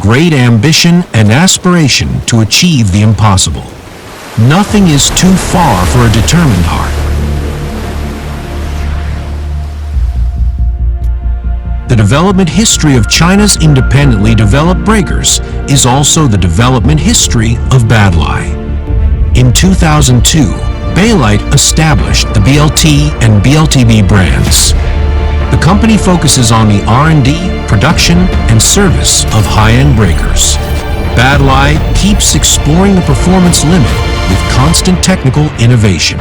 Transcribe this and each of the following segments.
great ambition and aspiration to achieve the impossible. Nothing is too far for a determined heart. The development history of China's independently developed breakers is also the development history of BEILITE. In 2002, BEILITE established the BLT and BLTB brands. The company focuses on the R&D, production, and service of high-end breakers. BEILITE keeps exploring the performance limit with constant technical innovation.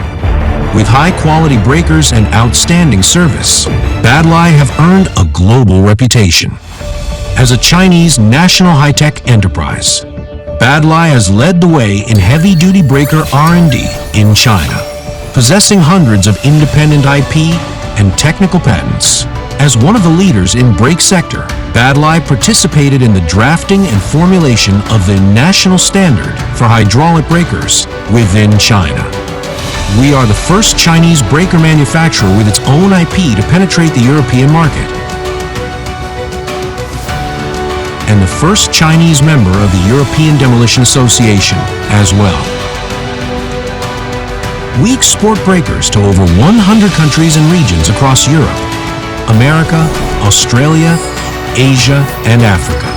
With high-quality breakers and outstanding service, BEILITE have earned a global reputation. As a Chinese national high-tech enterprise, BEILITE has led the way in heavy-duty breaker R&D in China, possessing hundreds of independent IP and technical patents. As one of the leaders in brake sector, BEILITE participated in the drafting and formulation of the national standard for hydraulic breakers within China. We are the first Chinese breaker manufacturer with its own IP to penetrate the European market, and the first Chinese member of the European Demolition Association as well. We export breakers to over 100 countries and regions across Europe, America, Australia, Asia, and Africa,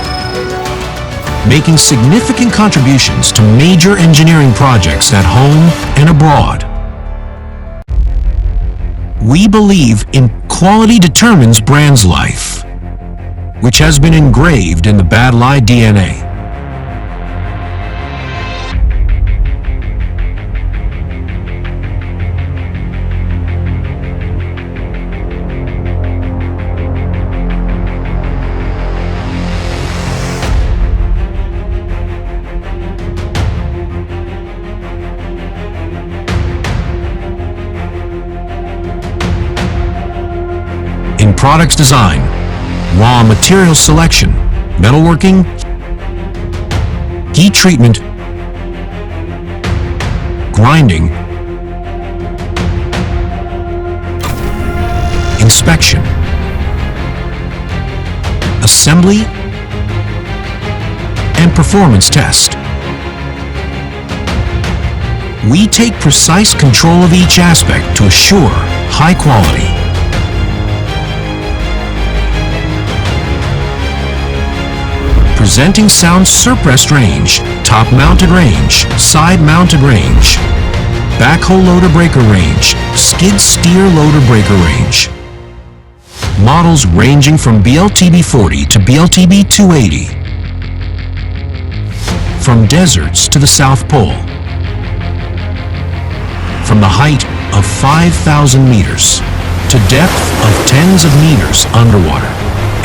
making significant contributions to major engineering projects at home and abroad. We believe in quality determines brand's life, which has been engraved in the BEILITE DNA. In products design, raw material selection, metalworking, heat treatment, grinding, inspection, assembly, and performance test. We take precise control of each aspect to assure high quality. Presenting sound suppressed range, top-mounted range, side-mounted range, backhoe loader breaker range, skid steer loader breaker range. Models ranging from BLTB-40 to BLTB-280. From deserts to the South Pole. From the height of 5,000 meters to depth of tens of meters underwater,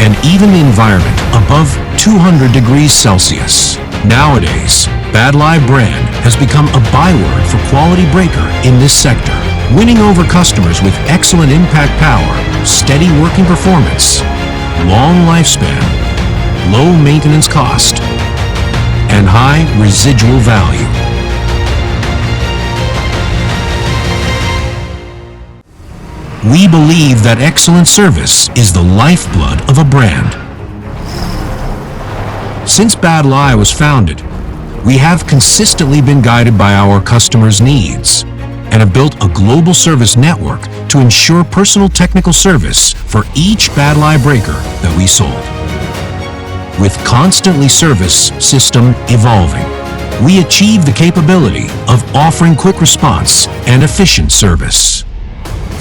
and even the environment above 200 degrees Celsius. Nowadays, BEILITE brand has become a byword for quality breaker in this sector, winning over customers with excellent impact power, steady working performance, long lifespan, low maintenance cost, and high residual value. We believe that excellent service is the lifeblood of a brand. Since BEILITE was founded, we have consistently been guided by our customers' needs and have built a global service network to ensure personal technical service for each BEILITE breaker that we sold. With constantly service system evolving, we achieve the capability of offering quick response and efficient service.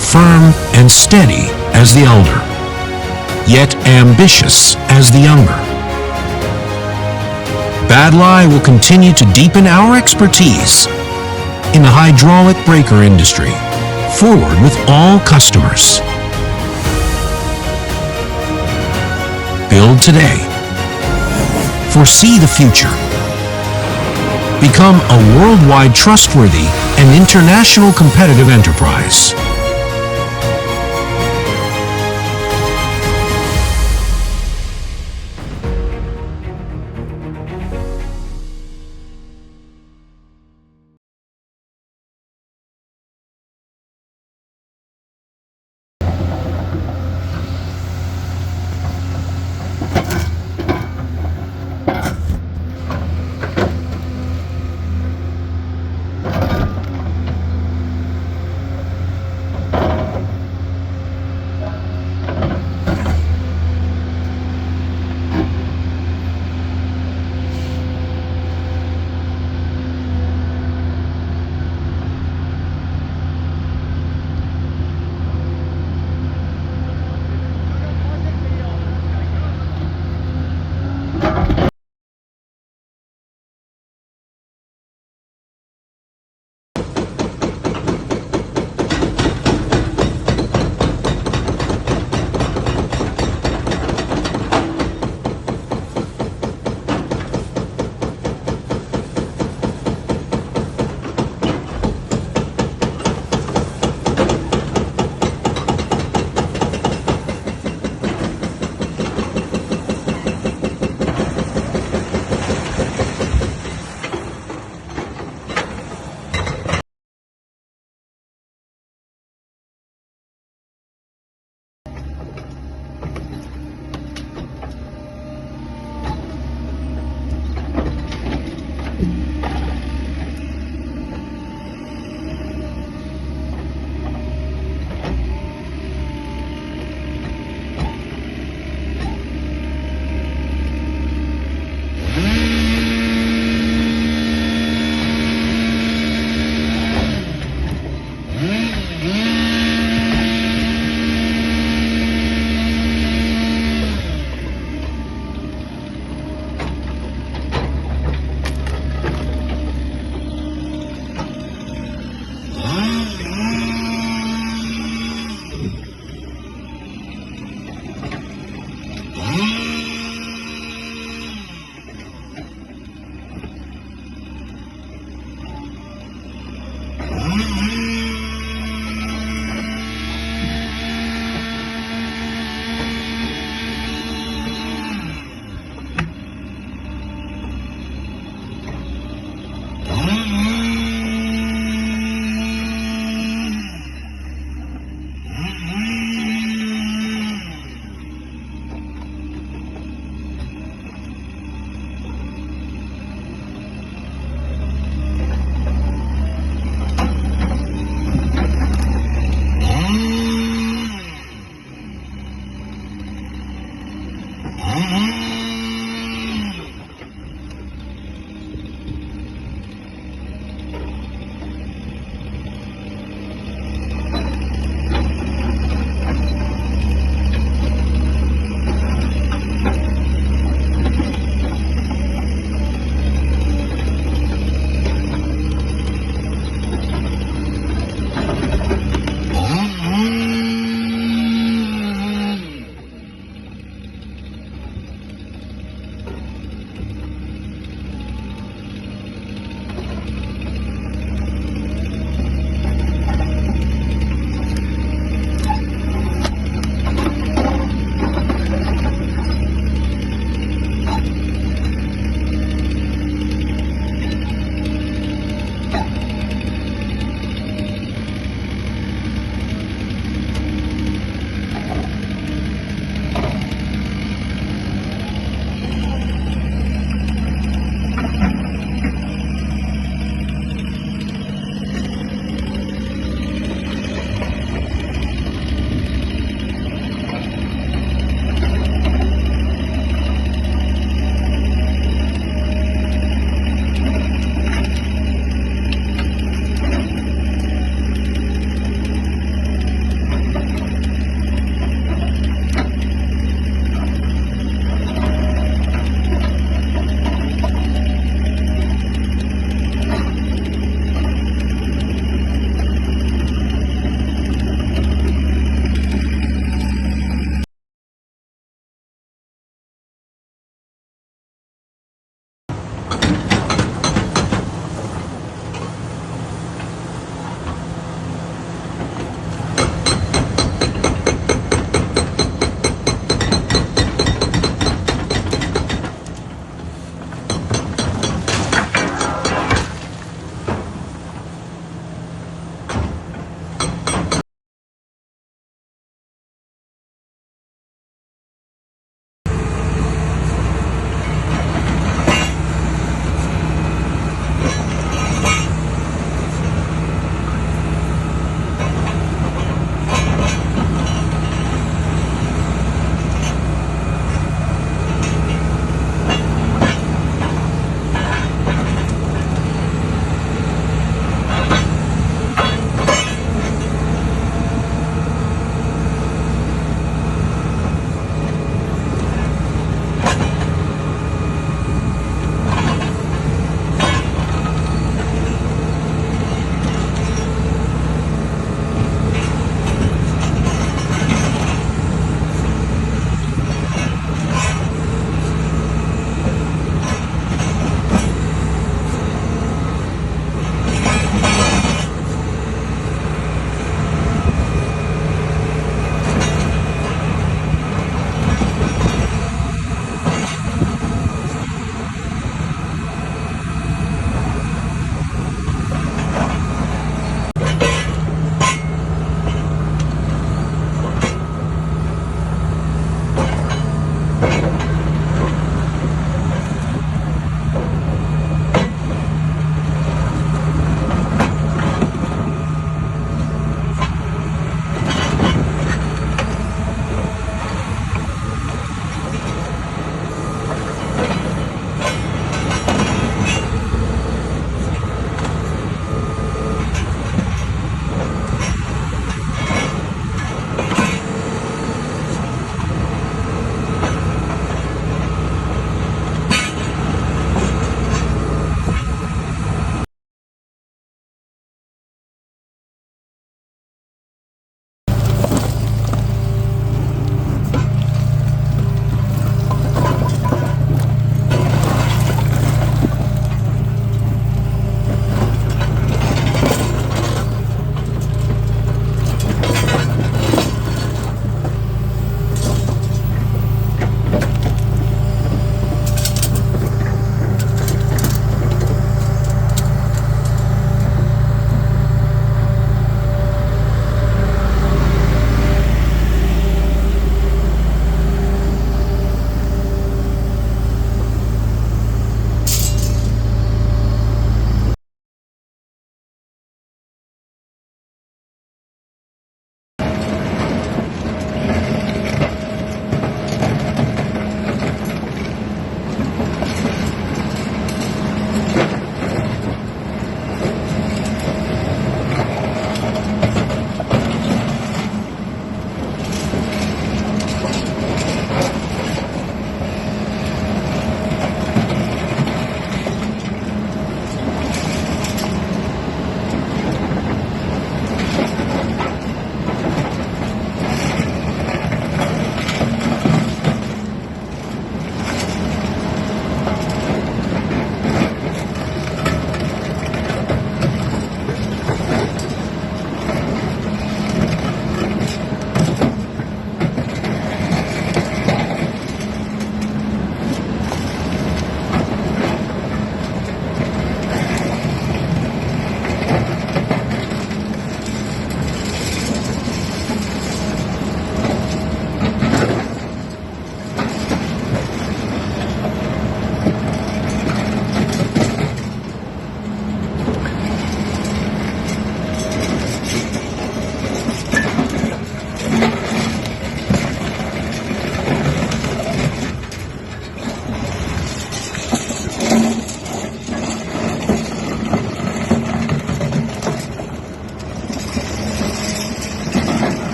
Firm and steady as the elder, yet ambitious as the younger. BEILITE will continue to deepen our expertise in the hydraulic breaker industry, forward with all customers. Build today. Foresee the future. Become a worldwide trustworthy and international competitive enterprise.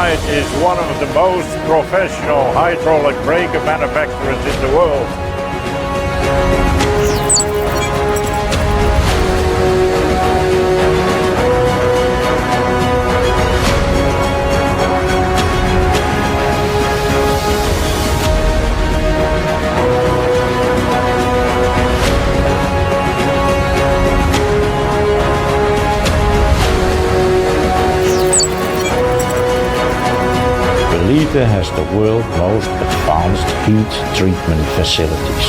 BEILITE is one of the most professional hydraulic breaker manufacturers in the world. BEILITE has the world's most advanced heat treatment facilities.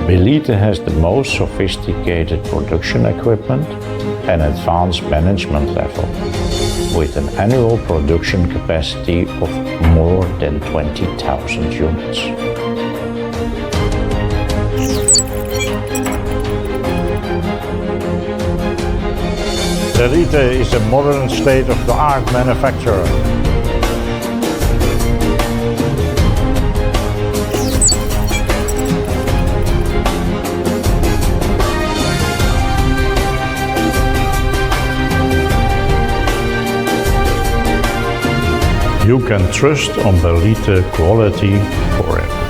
BEILITE has the most sophisticated production equipment and advanced management level, with an annual production capacity of more than 20,000 units. BEILITE is a modern state-of-the-art manufacturer. You can trust on BEILITE quality forever.